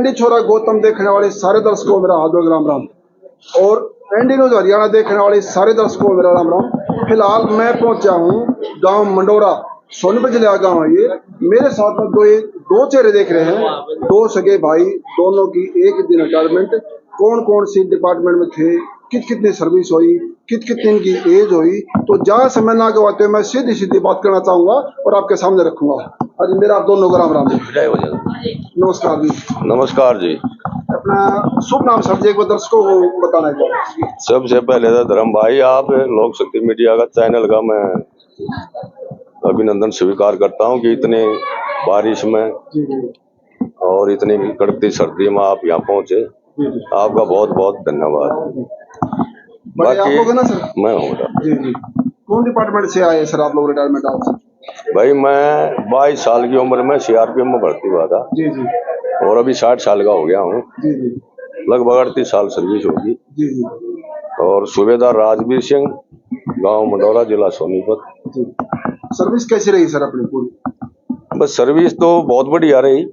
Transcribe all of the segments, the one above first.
ND छोरा गौतम देखने वाले सारे दर्शकों को मेरा हार्दिक राम राम, और एनडी न्यूज हरियाणा देखने वाले सारे दर्शकों को मेरा राम राम। फिलहाल मैं पहुंचा हूं गांव मंडोरा, सोनीपत जिले का गाँव है ये। मेरे साथ में दो चेहरे देख रहे हैं, दो सगे भाई, दोनों की एक दिन रिटायरमेंट। कौन कौन सी डिपार्टमेंट में थे, कितनी सर्विस हुई, कितनी इनकी एज हुई, तो जहाँ समय ना गवाते हुए मैं सीधी सीधी बात करना चाहूंगा और आपके सामने रखूंगा। आज मेरा आप दोनों को राम राम। नमस्कार जी। नमस्कार जी। अपना शुभ नाम सर जी एक बार दर्शकों को बताना है। सबसे पहले तो धर्म भाई, आप लोक शक्ति मीडिया का चैनल का मैं अभिनंदन स्वीकार करता हूं कि इतने बारिश में और इतनी कड़कती सर्दी में आप यहाँ पहुंचे, आपका बहुत बहुत धन्यवाद। बाकी आप लोग है ना सर? मैं हूँ जी जी। कौन डिपार्टमेंट से आए सर आप लोग रिटायरमेंट आज? भाई मैं 22 साल की उम्र में सीआरपीएफ में भर्ती हुआ था जी जी, और अभी 60 साल का हो गया हूँ जी जी, लगभग 38 साल सर्विस होगी जी जी। और सूबेदार राजवीर सिंह, गांव मंडोरा, जिला सोनीपत। सर्विस कैसी रही सर अपनी पूरी? बस सर्विस तो बहुत बढ़िया रही।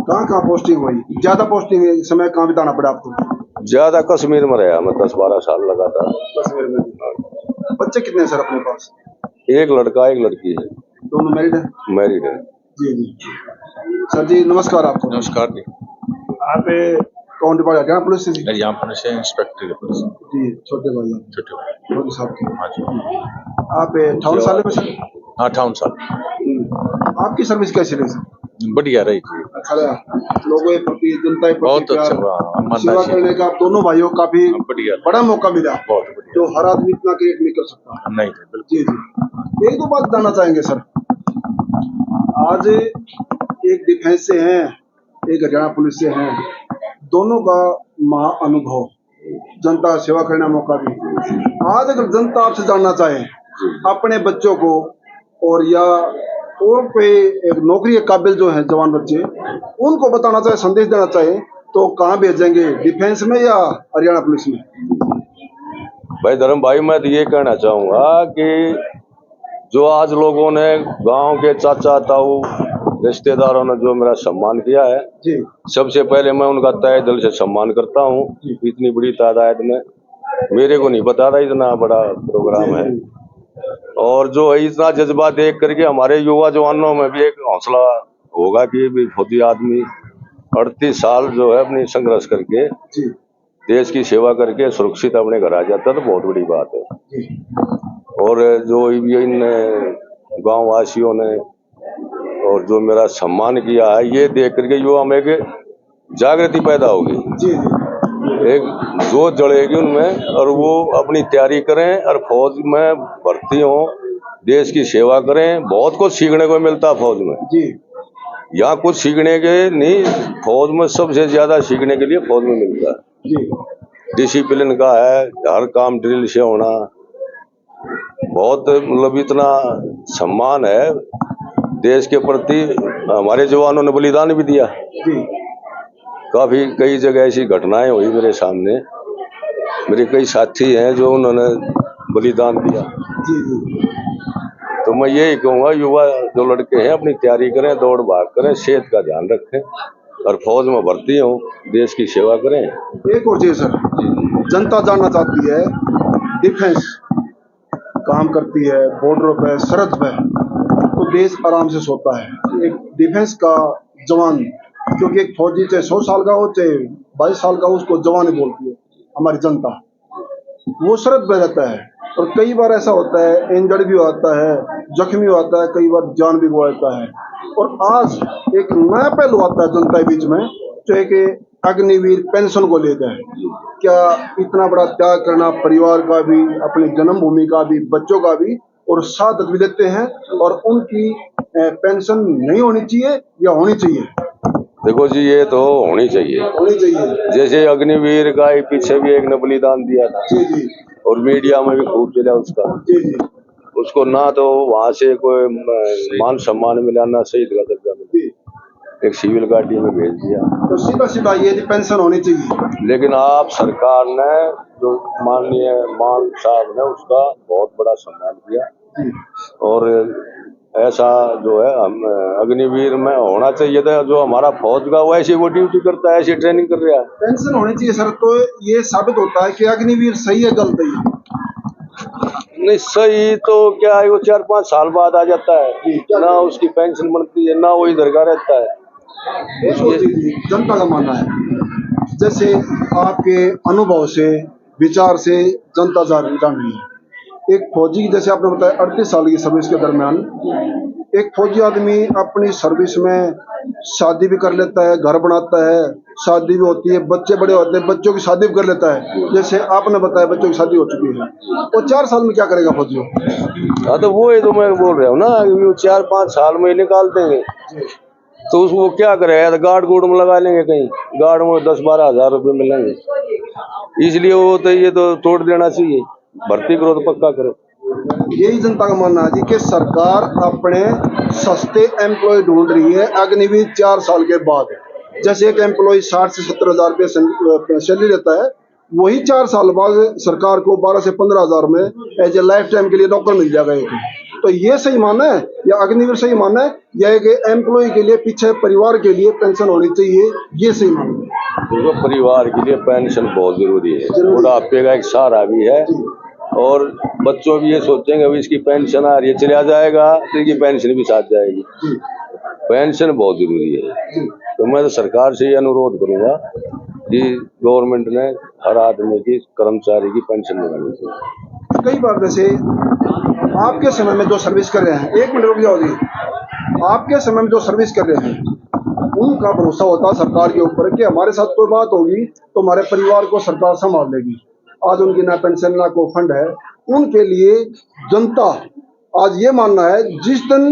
कहाँ पोस्टिंग हुई? ज्यादा पोस्टिंग समय कहाँ बिताना पड़ा आपको? ज्यादा कश्मीर में रहा मैं, 10-12 साल लगा था कश्मीर में। बच्चे कितने सर अपने पास? एक लड़का एक लड़की है। दोनों मैरिड है? मैरिड है। जी जी। सर जी नमस्कार आपको। नमस्कार जी। आप कौन डिपार्टमेंट? हरियाणा पुलिस से जी? हरियाणा पुलिस से इंस्पेक्टर पुलिस जी। छोटे भाई? छोटे साहब के। हाँ जी। आप 58 साल में सर? हाँ 58 साल। आपकी सर्विस कैसी रही सर? बढ़िया रही थी। लोगों के प्रति, जनता के प्रति बहुत अच्छा सेवा करने का दोनों भाइयों का भी बढ़िया बड़ा मौका मिला, बहुत बढ़िया, जो हर आदमी इतना क्रिएट नहीं कर सकता। नहीं जी जी। एक दो बात जानना चाहेंगे सर। आज एक डिफेंस से हैं, एक हरियाणा पुलिस से हैं, दोनों का महा अनुभव, जनता सेवा करने का मौका भी। आज अगर जनता आपसे जानना चाहे अपने बच्चों को और या और कोई एक नौकरी के काबिल जो है जवान बच्चे, उनको बताना चाहे, संदेश देना चाहे, तो कहाँ भेजेंगे? डिफेंस में या हरियाणा पुलिस में? भाई धर्म भाई, मैं तो ये कहना चाहूंगा कि जो आज लोगों ने, गांव के चाचा ताऊ रिश्तेदारों ने जो मेरा सम्मान किया है जी, सबसे पहले मैं उनका तहे दिल से सम्मान करता हूँ। इतनी बड़ी तादाद में मेरे को नहीं पता था इतना बड़ा प्रोग्राम है, और जो है इतना जज्बा देख करके हमारे युवा जवानों में भी एक हौसला होगा कि भी फौजी आदमी 38 साल जो है अपनी संघर्ष करके देश की सेवा करके सुरक्षित अपने घर आ जाता, तो बहुत बड़ी बात है। और जो इन गांव वासियों ने और जो मेरा सम्मान किया है, ये देख करके युवा में एक जागृति पैदा होगी, एक जोश जड़ेगी उनमें, और वो अपनी तैयारी करें और फौज में भर्ती हों, देश की सेवा करें। बहुत कुछ सीखने को मिलता है फौज में जी। यहाँ कुछ सीखने के नहीं, फौज में सबसे ज्यादा सीखने के लिए फौज में मिलता है जी। डिसिप्लिन का है, हर काम ड्रिल से होना, बहुत मतलब इतना सम्मान है देश के प्रति। हमारे जवानों ने बलिदान भी दिया जी। काफी कई जगह ऐसी घटनाएं हुई मेरे सामने, मेरे कई साथी हैं जो उन्होंने बलिदान दिया जी जी। तो मैं यही कहूँगा युवा जो लड़के हैं अपनी तैयारी करें, दौड़ भाग करें, सेहत का ध्यान रखें और फौज में भर्ती हों, देश की सेवा करें। एक और चीज सर, जनता जानना चाहती है, डिफेंस काम करती है बॉर्डरों पे, सरहद पे, तो देश आराम से सोता है। एक डिफेंस का जवान, क्योंकि एक फौजी चाहे 100 साल का हो चाहे 22 साल का हो, उसको जवान ही बोलती है हमारी जनता। वो सरहद पे रहता है और कई बार ऐसा होता है इंजर्ड भी होता है, जख्मी होता है, कई बार जान भी गवा देता है। और आज एक नया पहलू आता है जनता के बीच में, जो है कि अग्निवीर पेंशन को लेकर क्या इतना बड़ा त्याग करना, परिवार का भी, अपनी जन्मभूमि का भी, बच्चों का भी, और शहादत भी देते हैं, और उनकी पेंशन नहीं होनी चाहिए या होनी चाहिए? देखो जी, ये तो होनी चाहिए। जैसे अग्निवीर का पीछे भी एक ने बलिदान दिया था जी जी, और मीडिया में भी खूब चला उसका जी जी। उसको ना तो वहाँ से कोई मान सम्मान मिला, ना शहीद का दर्जा मिला, एक सिविल गाड़ी में भेज दिया। तो सीधा ये पेंशन होनी चाहिए। लेकिन आप सरकार ने, जो माननीय मान साहब ने, उसका बहुत बड़ा सम्मान किया, और ऐसा जो है हम अग्निवीर में होना चाहिए था। जो हमारा फौज का वैसे वो ड्यूटी करता है, ऐसी ट्रेनिंग कर रहा है। पेंशन होनी चाहिए सर, तो ये साबित होता है कि अग्निवीर सही है गलत है? नहीं सही तो क्या है, वो 4-5 साल बाद आ जाता है ना, उसकी पेंशन बनती है ना, वो इधर का रहता है। जनता का मानना है, जैसे आपके अनुभव से, विचार से जनता जान रही है, एक फौजी जैसे आपने बताया 38 साल की सर्विस के दरमियान एक फौजी आदमी अपनी सर्विस में शादी भी कर लेता है, घर बनाता है, शादी भी होती है, बच्चे बड़े होते हैं, बच्चों की शादी भी कर लेता है। जैसे आपने बताया बच्चों की शादी हो चुकी है, और 4 साल में क्या करेगा फौजी? हाँ तो वो ही तो मैं बोल रहा हूँ ना, वो 4-5 साल में निकाल देंगे तो उसको क्या करेगा? तो गार्ड गुड़ में लगा लेंगे, कहीं गार्ड में 10-12 हजार रुपये मिलेंगे। इसलिए वो तो ये तो तोड़ देना चाहिए, भर्ती करो तो पक्का करो। यही जनता का मानना है जी कि सरकार अपने सस्ते एम्प्लॉय ढूंढ रही है अग्निवीर 4 साल के बाद। जैसे एक एम्प्लॉय 60 से 70 हजार रुपये सैलरी लेता है, वही 4 साल बाद सरकार को 12 से 15 हजार में एज ए लाइफ टाइम के लिए नौकर मिल जाएगा एक। तो ये सही मानना है या अग्निवीर सही मानना है, या एक एम्प्लॉय के लिए पीछे परिवार के लिए पेंशन होनी चाहिए, ये सही मानना है? देखो, परिवार के लिए पेंशन बहुत जरूरी है, बुढ़ापे का एक सहारा भी है, और बच्चों भी ये सोचेंगे अभी इसकी पेंशन आ रही है, चला जाएगा तो इनकी पेंशन भी साथ जाएगी। पेंशन बहुत जरूरी है। तो मैं तो सरकार से ये अनुरोध करूंगा कि गवर्नमेंट ने हर आदमी की, कर्मचारी की पेंशन लगानी चाहिए। कई बार जैसे आपके समय में जो सर्विस कर रहे हैं, 1 मिनट रुक जाओ जी, आपके समय में जो सर्विस कर रहे हैं उनका भरोसा होता है सरकार के ऊपर कि हमारे साथ कोई बात होगी तो हमारे परिवार को सरकार संभाल लेगी। आज उनकी ना पेंशन ना कोई फंड है। उनके लिए जनता आज ये मानना है, जिस दिन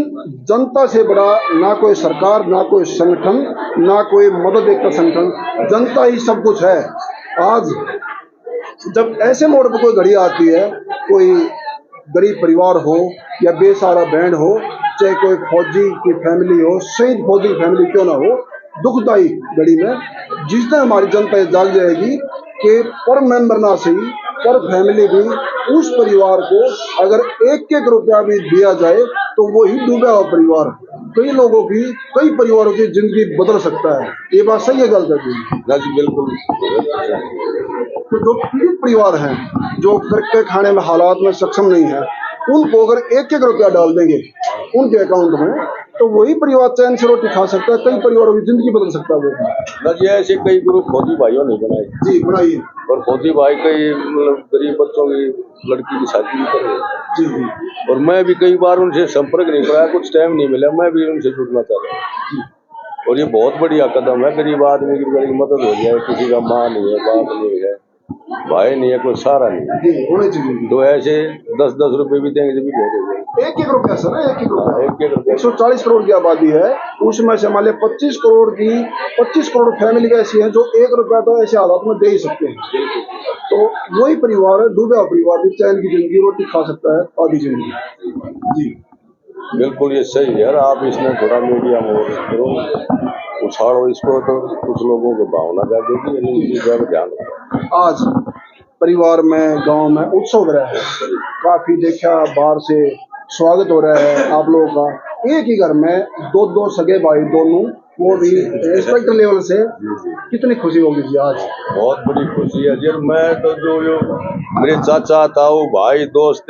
जनता से बड़ा ना कोई सरकार, ना कोई संगठन, ना कोई मदद देता संगठन, जनता ही सब कुछ है। आज जब ऐसे मोड़ पर कोई घड़ी आती है, कोई गरीब परिवार हो या बेसहारा बहन हो, चाहे कोई फौजी की फैमिली हो, शहीद फौजी की फैमिली क्यों ना हो, दुखदाई घड़ी में जिस दिन हमारी जनता जाग जाएगी कि पर मेंबर ना सही पर फैमिली भी उस परिवार को अगर 1-1 रुपया भी दिया जाए तो वो ही डूबा हुआ परिवार कई लोगों की, कई परिवारों की जिंदगी बदल सकता है। ये बात सही है गलत है? जी बिल्कुल। तो जो पीड़ित परिवार हैं, जो करके खाने में हालात में सक्षम नहीं है, उनको अगर 1-1 रुपया डाल देंगे उनके अकाउंट में तो वही परिवार चैन से रोटी खा सकता है, कई परिवारों की जिंदगी बदल सकता है वो। जी ऐसे कई ग्रुप फौजी भाइयों ने बनाए जी बनाइए, और फौजी भाई कई मतलब गरीब बच्चों की लड़की की शादी भी कर रहे हैं। जी जी। और मैं भी कई बार उनसे संपर्क नहीं कराया, कुछ टाइम नहीं मिला, मैं भी उनसे जुड़ना चाहता हूँ। और ये बहुत बढ़िया कदम है, गरीब आदमी की मदद हो जाए, किसी का माँ नहीं है, बाप नहीं है, भाई नहीं है, कोई सहारा नहीं है, जी होने चाहिए। तो ऐसे 10-10 रुपए भी देंगे जब भी बहुत हो जाएंगे। 1-1 रुपया सर, 1-1 रुपया। 1-1 रुपया। 140 करोड़ की आबादी है, उसमें से मान लिया 25 करोड़ फैमिली ऐसी है जो 1 रुपया तो ऐसे हालात में दे ही सकते हैं। तो वही परिवार है, डूबा परिवार भी चैन की जिंदगी रोटी खा सकता है आधी जिंदगी। जी बिल्कुल ये सही है। आप इसमें थोड़ा मीडिया में करो, उछाड़ो इसको, तो कुछ लोगों को भावना जागेगी, ध्यान रखो। आज परिवार में, गांव में उत्सव हो रहा है, काफी देखा बाहर से स्वागत हो रहा है आप लोगों का। एक ही घर में 2-2 सगे भाई दोनों, वो भी इंस्पेक्टर लेवल से, कितनी खुशी होगी जी आज? बहुत बड़ी खुशी है जी। मैं तो जो मेरे चाचा ताऊ भाई दोस्त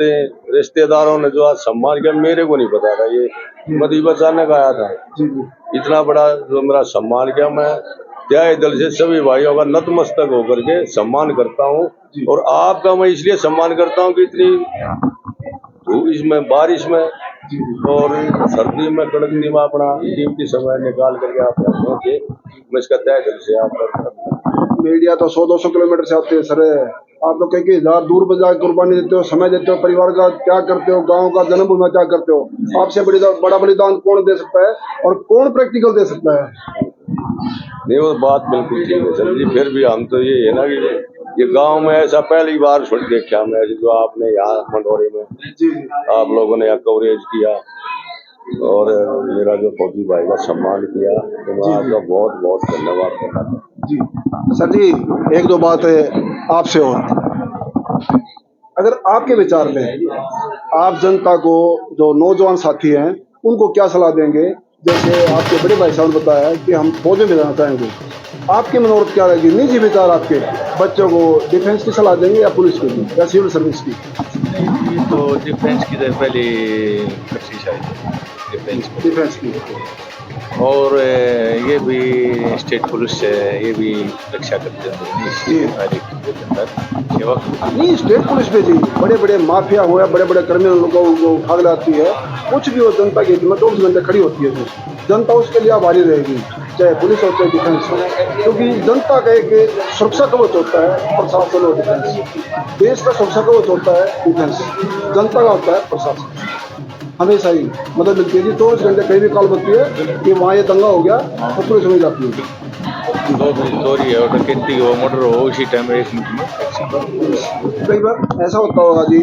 रिश्तेदारों ने जो आज सम्मान किया, मेरे को नहीं पता था, ये मदी अचानक आया था। जी जी। इतना बड़ा जो मेरा सम्मान किया, मैं त्याग दिल से सभी भाइयों का नतमस्तक होकर के सम्मान करता हूँ। और आपका मैं इसलिए सम्मान करता हूँ कि इतनी धूप इसमें, बारिश में और सर्दी में, कड़कती में अपना कीमती समय निकाल करके आप पहुंचे, मैं इसका तय दिल से आपका। मीडिया तो 100-200 किलोमीटर से आते हैं सर, आप तो कई हजार दूर पर जाकर कुर्बानी देते हो, समय देते हो, परिवार का क्या करते हो, गांव का जन्मभूमि में क्या करते हो। आपसे बड़ा बलिदान कौन दे सकता है और कौन प्रैक्टिकल दे सकता है? नहीं वो बात बिल्कुल ठीक है सर जी। फिर भी हम तो ये है ना कि ये गांव में ऐसा पहली बार देखा मैं, जो आपने यहाँ मंडोरी में जी आप लोगों ने यहाँ कवरेज किया और मेरा जो फौजी भाई का सम्मान किया, तो मैं आपका बहुत बहुत धन्यवाद करना चाहता हूँ। जी सर जी, 1-2 बात है आपसे और, अगर आपके विचार में आप जनता को, जो नौजवान साथी हैं, उनको क्या सलाह देंगे? जैसे आपके बड़े भाई साहब ने बताया कि हम फौज में जाना चाहेंगे, आपके मनोरथ क्या रहेगी? निजी विचार आपके बच्चों को डिफेंस की सलाह देंगे या पुलिस की या सिविल सर्विस की? नहीं, ये तो डिफेंस की तो पहले कोशिश आई डिफेंस की। और ये भी स्टेट पुलिस है, ये भी रक्षा करते हैं सेवा। नहीं, स्टेट पुलिस पे जी बड़े बड़े माफिया हुआ, बड़े बड़े क्रिमिनल लोगों को उठा के लाती है, कुछ भी हो जनता की हिम्मत 24 घंटे खड़ी होती है, जनता उसके लिए आभारी रहेगी, चाहे पुलिस हो चाहे डिफेंस हो, क्योंकि जनता का एक सुरक्षा कवच होता है प्रशासन और डिफेंस। देश का सुरक्षा कवच होता है डिफेंस, जनता का होता है प्रशासन। हमेशा ही मदद मिलती है जी, 24 घंटे कहीं भी कॉल बनती है कि वहाँ ये दंगा हो गया तो पुलिस मिल जाती है। दो चोरी है और डकैती हो, मर्डर हो, उसी टाइम 1 मिनट में। कई बार ऐसा होता होगा जी,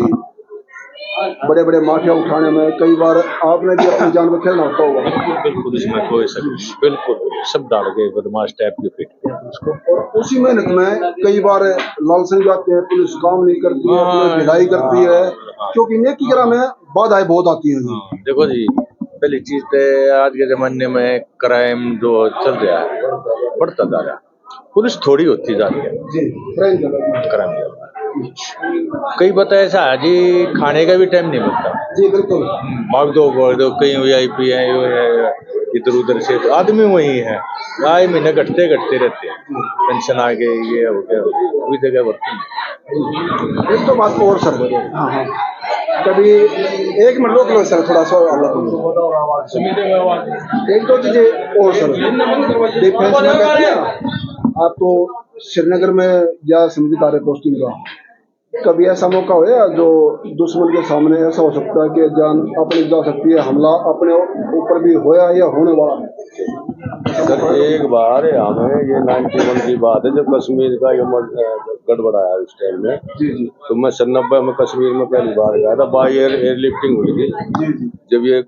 बड़े बड़े माफिया उठाने में कई बार आपने भी अपनी जान में खेलना होता होगा। बिल्कुल इसमें कोई शक, बिल्कुल सब डाल के बदमाश टाइप के पीटते हैं उसको। और उसी मेहनत में कई बार लालसन जाते हैं, पुलिस काम नहीं करती है, पुलिस ढिलाई करती है, क्योंकि नेकी गिरा में बाधाएं बहुत आती हैं। देखो जी, पहली चीज तो आज के जमाने में क्राइम जो चल रहा है बढ़ता जा रहा है, पुलिस थोड़ी होती जा रही है जी, क्राइम। कई बता ऐसा है जी, खाने का भी टाइम नहीं मिलता जी, बिल्कुल भाग दो कहीं VIP है, यो है, इधर उधर से तो आदमी वही है, आए महीने घटते रहते हैं, पेंशन आ गई, ये हो गया, कोई जगह बढ़ती। एक तो बात और सर, हाँ हाँ, कभी 1 मिनट रोक लो सर, थोड़ा सा एक दो चीजें और सर, डिफेंस में कहते हैं आपको श्रीनगर में या समझदार पोस्टिंग का कभी ऐसा मौका होया जो दुश्मन के सामने ऐसा हो सकता है कि जान अपनी जा सकती है, हमला अपने ऊपर भी होया या होने वाला है? सर एक बार हमें ये 91 की बात है जब कश्मीर का ये गड़बड़ाया उस टाइम में। जी जी, तो मैं 90 में कश्मीर में पहली बार गया था, बाई एयरलिफ्टिंग हुई थी जी जी, जब ये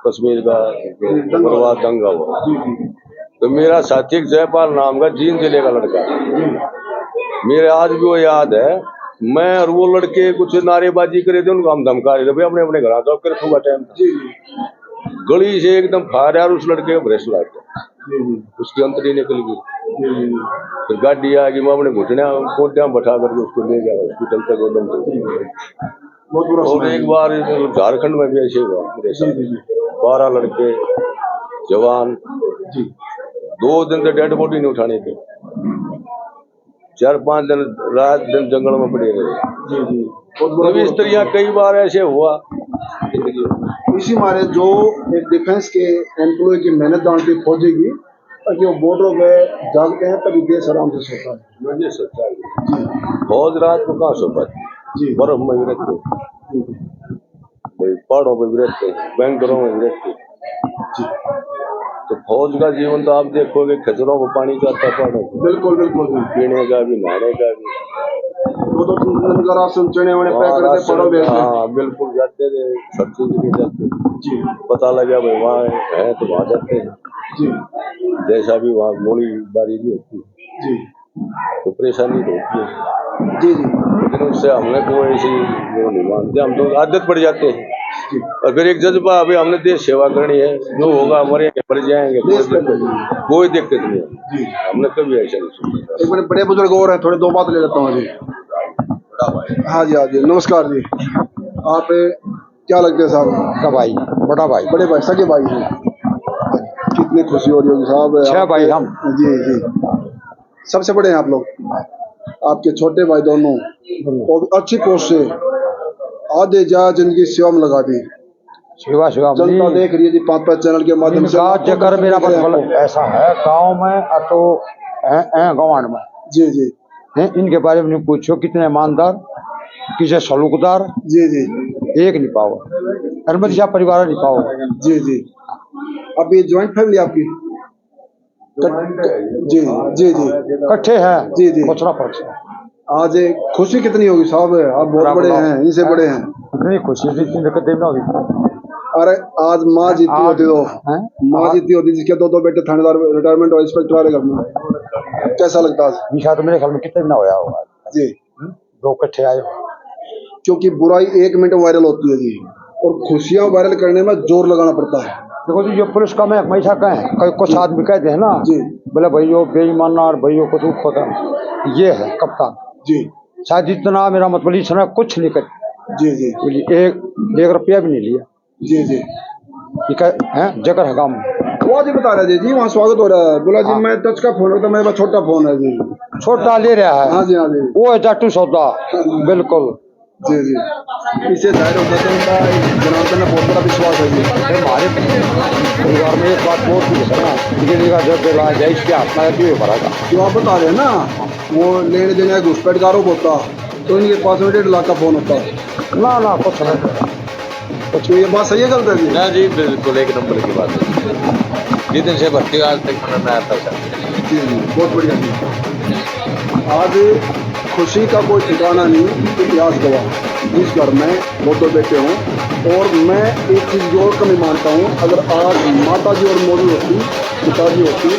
कश्मीर का बर्बाद दंगा हुआ। जी जी, तो मेरा साथी एक जयपाल नाम का जींद जिले का लड़का, मेरे आज भी वो याद है, मैं और वो लड़के कुछ नारेबाजी करे थे, उनको हम धमका रहे थे भाई अपने अपने घर आ जाओ, फिर सुबह टाइम गली से एकदम फायर यार उस लड़के का ब्रेस लाइट उसकी अंतरी निकल गई। फिर गाड़ी आ गई, मैं अपने घुटने कोटियां बैठा करके उसको ले गया हॉस्पिटल तक एकदम। और एक बार झारखंड में भी ऐसे हुआ मेरे साथ, 12 लड़के जवान 2 दिन से डेड बॉडी नहीं उठाने के, 4-5 दिन रात दिन जंगल में पड़े रहे। इस तरह कई बार ऐसे हुआ। इसी मारे जो एक डिफेंस के एम्प्लॉय की मेहनत जानती फौजी की, ताकि वो बॉर्डरों पे जागते हैं तभी देश आराम से सोता है। मुझे सोचा है फौज रात को कहाँ सो पाती, बर्फ में भी रहते, पहाड़ों पे भी रहते, बैंकरों में भी रहते। तो फौज का जीवन तो आप देखोगे खचरों को पानी चाहता पहाड़ों को, बिल्कुल बिल्कुल, पीने का भी नहाने का भी, वो तो दिन राशन चने वने पैक करके पहाड़ों पे। हाँ बिल्कुल जाते थे, सब चीज के लिए जाते जी। पता लगा भाई वहाँ है तो वहाँ जाते हैं जी, जैसा भी वहाँ गोली बारी भी होती है जी, तो परेशानी तो होती है जी जी, लेकिन उससे हमने कोई ऐसी वो नहीं मानते, हम तो आदत पड़ जाते हैं। और फिर एक जज्बा, अभी हमने देश सेवा करनी है, जो होगा मरेंगे मर जाएंगे, कोई दिक्कत नहीं है, हमने कभी ऐसा नहीं सोचा। एक बड़े बड़े बुजुर्ग और हैं, थोड़े 2 बात ले लेता हूँ जी। हाँ जी, हाँ जी, नमस्कार जी। आप क्या लगते हैं साहब? का भाई, बड़ा भाई, बड़े भाई, सगे भाई हैं। कितनी खुशी हो रही होगी साहब? 6 भाई हम जी जी, सबसे बड़े हैं आप लोग, आपके छोटे भाई दोनों और अच्छी पोस्ट से आधे जा जिनकी सेवा में लगा दी, सेवा जनता देख रही है जी 5-5 चैनल के माध्यम से। जगह मेरा मतलब ऐसा है, गांव में तो गवान में जी जी हैं, इनके बारे में पूछो कितने ईमानदार, किसे सलूकदार, जी जी, एक नहीं पाओ, अरमद शाह परिवार नहीं पाओ जी जी। अब ये ज्वाइंट फैमिली आपकी? जी जी जी, इकट्ठे हैं जी जी। मथुरा फर्क से आज खुशी कितनी होगी साहब? आप बहुत बड़े हैं, इनसे बड़े हैं, इतनी खुशी ना होगी। अरे आज माँ जीती होती तो, माँ जीती होती जिसके 2 बेटे थानेदार रिटायरमेंट और इंस्पेक्टर वाले घर में, कैसा लगता है? निशा तो मेरे ख्याल में कितने भी ना होया होगा जी, 2 इकट्ठे आए, क्योंकि बुराई 1 मिनट वायरल होती है जी, और खुशियां वायरल करने में जोर लगाना पड़ता है। देखो जी, जो पुलिस का मैं हमेशा कहें, कुछ आदमी कहते हैं ना जी बोले भाइयों बेईमाना और भाइयों कुछ ऊपर, ये है कप्तान जी शायद जितना मेरा मतलब इसने कुछ नहीं कर, जी जी बोलिए एक रुपया भी नहीं लिया, जी जी। है जगह है गाँव में। वो आज ही बता रहे जी वहाँ स्वागत हो रहा है, बोला जी मैं टच का फोन होता, मेरे पास छोटा फोन है जी। छोटा ले रहा है, हाँ जी हाँ जी वो है जाटू सौदा, बिल्कुल जी जी। इसे जाहिर होता है उनका जनार्दन में बहुत बड़ा विश्वास है जी। हमारे परिवार में एक बात बहुत ही है ना, का जब दिला जाए इसके हाथ में क्यों भरागा। जो आप बता रहे हैं ना, वो लेने देने घुसपैठगारों को होता तो इनके पास में 1.5 लाख का फोन होता। ना कुछ नहीं। तो ये बात सही है गलत है जी? ना जी, बिल्कुल एक नंबर की बात है। जिस दिन से भर्ती हुआ आज तक मैंने आता था। जी जी बहुत बढ़िया जी। आज खुशी का कोई ठिकाना नहीं, इतिहास गवाह। जिस घर में 2 बेटे हों, और मैं एक चीज़ जो और कमी मानता हूँ, अगर आज माता जी और मौजूद होती, पिताजी होती,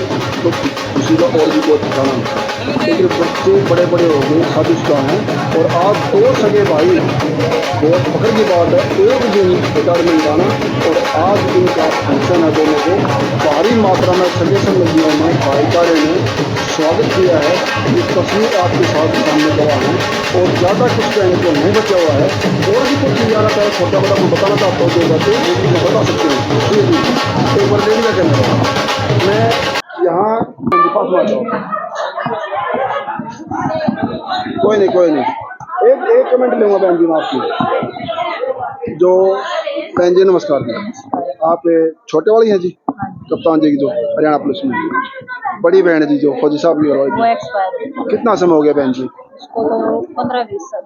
तो खुशी का और भी कोई ठिकाना नहीं। लेकिन बच्चे बड़े बड़े हो गए, शादीशुदा हैं, और आज 2 सगे भाई, बहुत फख्र की बात है, एक दिन रिटायरमेंट आना, और आज इनका फंक्शन है दोनों को भारी मात्रा में सगे संबंधियों में भाईचारे ने स्वागत किया है। ये तस्वीर आपके साथ सामने गवाह है, और ज़्यादा कुछ कहने को नहीं बचा हुआ है। और भी कुछ चीज़ आ रहा है छोटा बड़ा मैं बताना चाहता हूँ, जो बातें मैं बता सकती हूँ। जी जी एक बार लेने का कहना मैं यहाँ पास में आ जाऊँ। कोई नहीं एक कमेंट लूँगा बहन जी मैं आपकी। जो बहन जी नमस्कार जी, आप छोटे वाली हैं जी, कप्तान जी की जो हरियाणा पुलिस में बड़ी बहन है जी, जो फौजी साहब की वो एक्सपायर। कितना समय हो गया बहन जी? उसको तो 15-20 साल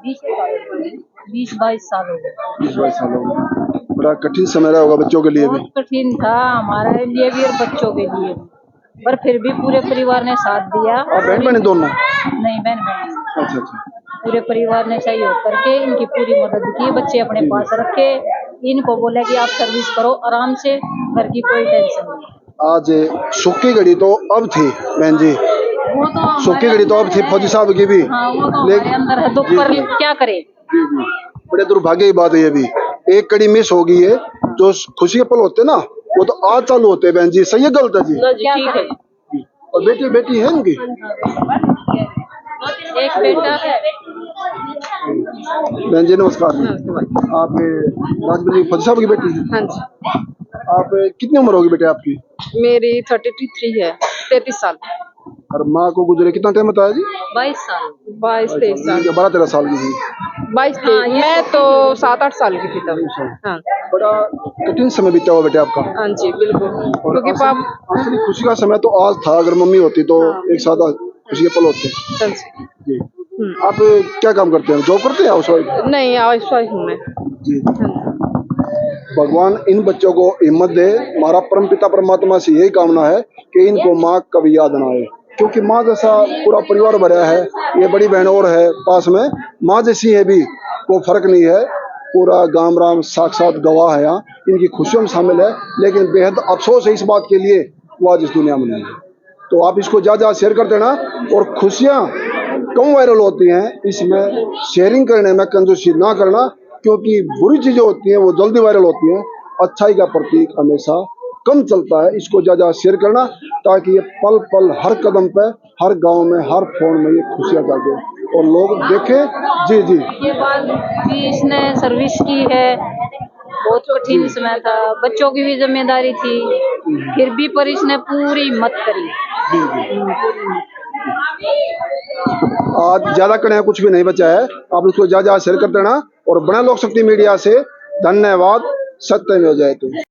20-22 साल हो गए। 20-22 साल हो गए। बड़ा कठिन समय रहा होगा बच्चों के लिए भी। बहुत कठिन था हमारे लिए भी और बच्चों के लिए भी, पर फिर भी पूरे परिवार ने साथ दिया। और बहन बहन दोनों? नहीं, बहन। अच्छा। पूरे परिवार ने सहयोग करके इनकी पूरी मदद की, बच्चे अपने पास रखे, इनको बोला कि आप सर्विस करो आराम से, घर की कोई टेंशन नहीं। आज सुखी घड़ी तो अब थी बहन जी, वो तो सुखी घड़ी तो अब थी फौजी साहब की भी। हाँ, वो तो हमारे अंदर है, दुख पर क्या करे। जी बड़े दुर्भाग्य की बात है ये भी, एक कड़ी मिस हो गई है। जो खुशी के पल होते हैं ना, वो तो आज चालू होते हैं बहन जी, सही है गलत है जी? ठीक है। और बेटी है उनकी? एक बेटा है। बहन जी नमस्कार जी, आप राजबली फौजी साहब की बेटी हैं? हाँ जी, आप कितनी उम्र होगी बेटे आपकी? मेरी 33 है, 33 साल। और माँ को गुजरे कितना टाइम बताया जी? 22 साल। 22-23 साल। 12-13 साल की थी। 22-23, मैं तो 7-8 साल की थी तब। हाँ बड़ा कठिन समय बीता हुआ बेटे आपका। हाँ जी बिल्कुल, क्योंकि असली खुशी का समय तो आज था, अगर मम्मी होती तो एक साथ खुशी के पल होते। जी आप क्या काम करते हैं, जॉब करते हैं, हाउसवाइफ? नहीं, हाउसवाइफ हूँ मैं। जी भगवान इन बच्चों को हिम्मत दे। हमारा परम पिता परमात्मा से यही कामना है कि इनको माँ कभी याद ना आए, क्योंकि माँ जैसा पूरा परिवार भरा है। ये बड़ी बहन और है पास में, माँ जैसी है भी, वो फर्क नहीं है। पूरा गांव राम साक्षात गवाह है, यहाँ इनकी खुशियों में शामिल है। लेकिन बेहद अफसोस है इस बात के लिए, वो आज इस दुनिया में नहीं है। तो आप इसको ज़्यादा शेयर कर देना, और खुशियाँ कम वायरल होती हैं, इसमें शेयरिंग करने में कंजूसी ना करना, क्योंकि बुरी चीज़ें होती हैं वो जल्दी वायरल होती हैं। अच्छाई का प्रतीक हमेशा कम चलता है, इसको ज़्यादा शेयर करना, ताकि ये पल पल हर कदम पे, हर गांव में, हर फोन में ये खुशियाँ जागे और लोग देखें। जी जी ये बात भी इसने सर्विस की है, बहुत कठिन समय था, बच्चों की भी जिम्मेदारी थी, फिर भी पर इसने पूरी हिम्मत करी। आज ज़्यादा करने का कुछ भी नहीं बचा है, आप उसको ज़्यादा शेयर कर देना। और बना लोक शक्ति मीडिया से धन्यवाद। सत्य में हो जाए तो।